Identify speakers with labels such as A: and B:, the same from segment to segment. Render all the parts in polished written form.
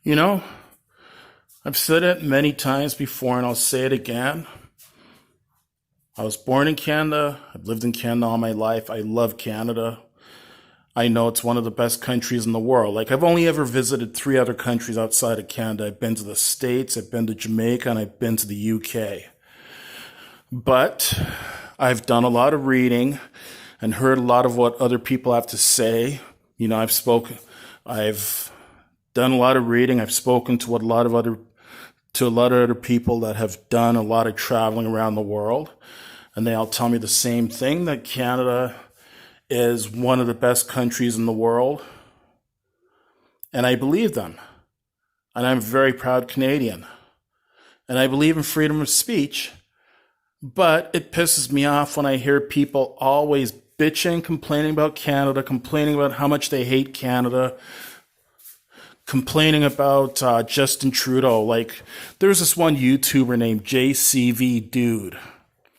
A: You know, I've said it many times before and I'll say it again. I was born in Canada. I've lived in Canada all my life. I love Canada. I know it's one of the best countries in the world. Like, I've only ever visited 3 other countries outside of Canada. I've been to the States, I've been to Jamaica, and I've been to the UK. But I've done a lot of reading and heard a lot of what other people have to say. I've done a lot of reading. I've spoken to a lot of other people that have done a lot of traveling around the world. And they all tell me the same thing, that Canada is one of the best countries in the world. And I believe them. And I'm a very proud Canadian. And I believe in freedom of speech. But it pisses me off when I hear people always bitching, complaining about Canada, complaining about how much they hate Canada, complaining about Justin Trudeau. Like, there's this one YouTuber named jcvdude.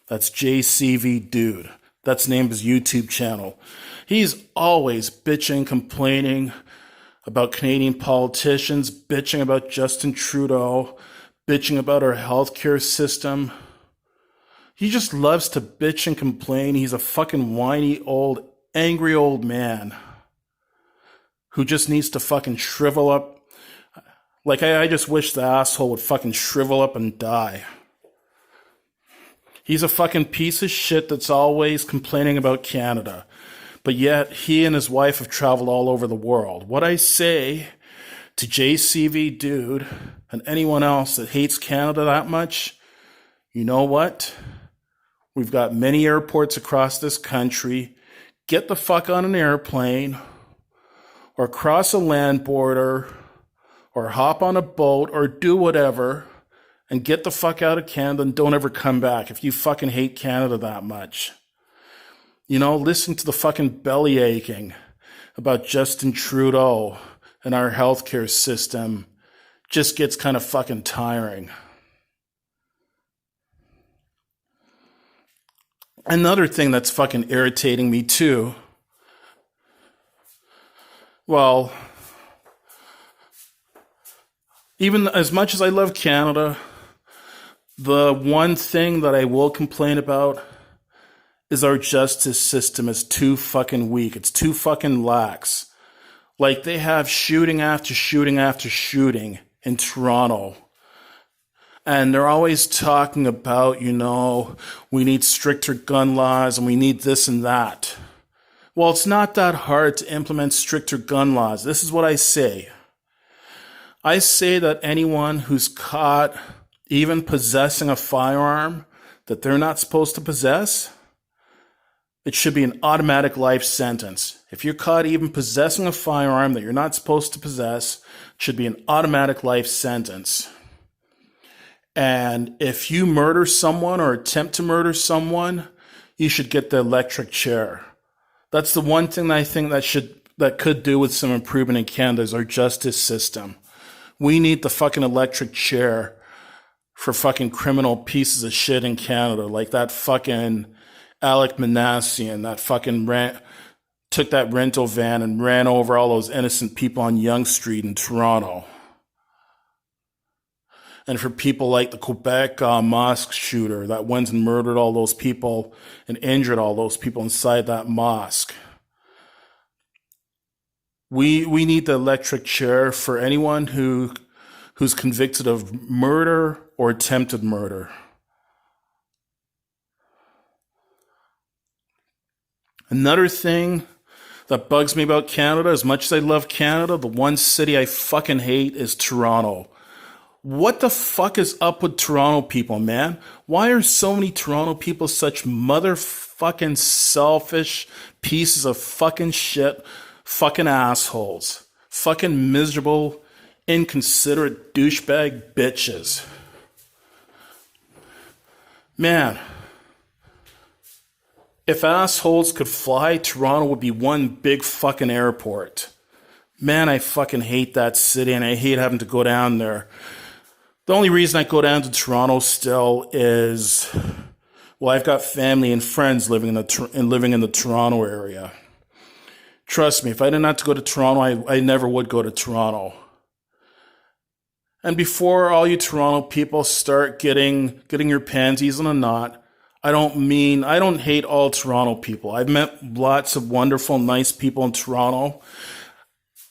A: That's jcvdude. That's the name of his YouTube channel. He's always bitching, complaining about Canadian politicians, bitching about Justin Trudeau, bitching about our healthcare system. He just loves to bitch and complain. He's a fucking whiny old, angry old man who just needs to fucking shrivel up. Like, I just wish the asshole would fucking shrivel up and die. He's a fucking piece of shit that's always complaining about Canada. But yet, he and his wife have traveled all over the world. What I say to jcvdude and anyone else that hates Canada that much, you know what? We've got many airports across this country. Get the fuck on an airplane or cross a land border or hop on a boat or do whatever and get the fuck out of Canada and don't ever come back if you fucking hate Canada that much. Listen to the fucking belly aching about Justin Trudeau and our healthcare system just gets kind of fucking tiring. Another thing that's fucking irritating me too, well, even as much as I love Canada, the one thing that I will complain about is our justice system is too fucking weak. It's too fucking lax. Like, they have shooting after shooting after shooting in Toronto. And they're always talking about, we need stricter gun laws and we need this and that. Well, it's not that hard to implement stricter gun laws. This is what I say. I say that anyone who's caught even possessing a firearm that they're not supposed to possess, it should be an automatic life sentence. If you're caught even possessing a firearm that you're not supposed to possess, it should be an automatic life sentence. And if you murder someone or attempt to murder someone, you should get the electric chair. That's the one thing that I think that could do with some improvement in Canada is our justice system. We need the fucking electric chair for fucking criminal pieces of shit in Canada, like that fucking Alec Manassian, that fucking took that rental van and ran over all those innocent people on Yonge Street in Toronto. And for people like the Quebec mosque shooter that went and murdered all those people and injured all those people inside that mosque. We need the electric chair for anyone who's convicted of murder or attempted murder. Another thing that bugs me about Canada, as much as I love Canada, the one city I fucking hate is Toronto. What the fuck is up with Toronto people, man? Why are so many Toronto people such motherfucking selfish pieces of fucking shit, fucking assholes, fucking miserable, inconsiderate douchebag bitches? Man, if assholes could fly, Toronto would be one big fucking airport. Man, I fucking hate that city and I hate having to go down there. The only reason I go down to Toronto still is, well, I've got family and friends living in the Toronto area. Trust me, if I didn't have to go to Toronto, I never would go to Toronto. And before all you Toronto people start getting your panties in a knot, I don't hate all Toronto people. I've met lots of wonderful, nice people in Toronto.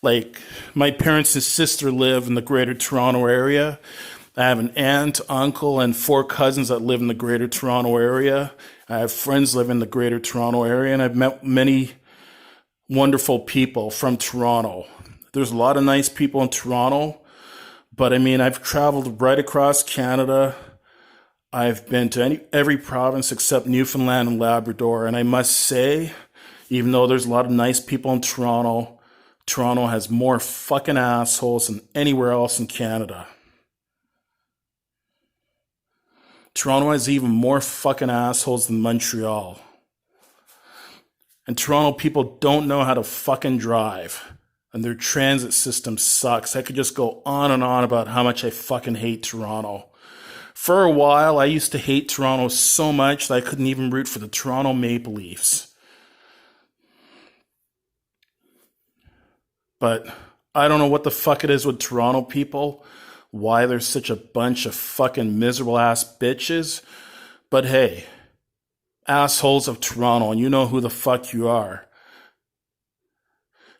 A: Like my parents and sister live in the Greater Toronto area. I have an aunt, uncle, and 4 cousins that live in the Greater Toronto area. I have friends live in the Greater Toronto area, and I've met many wonderful people from Toronto. There's a lot of nice people in Toronto, but I mean, I've traveled right across Canada. I've been to every province except Newfoundland and Labrador, and I must say, even though there's a lot of nice people in Toronto, Toronto has more fucking assholes than anywhere else in Canada. Toronto has even more fucking assholes than Montreal. And Toronto people don't know how to fucking drive. And their transit system sucks. I could just go on and on about how much I fucking hate Toronto. For a while, I used to hate Toronto so much that I couldn't even root for the Toronto Maple Leafs. But I don't know what the fuck it is with Toronto people, why they're such a bunch of fucking miserable ass bitches. But hey, assholes of Toronto, and you know who the fuck you are.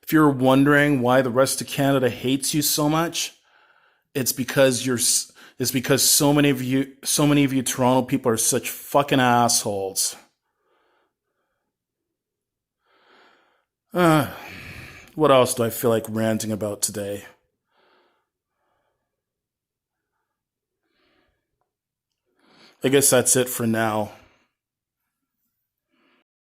A: If you're wondering why the rest of Canada hates you so much, it's because so many of you Toronto people are such fucking assholes. What else do I feel like ranting about today? I guess that's it for now.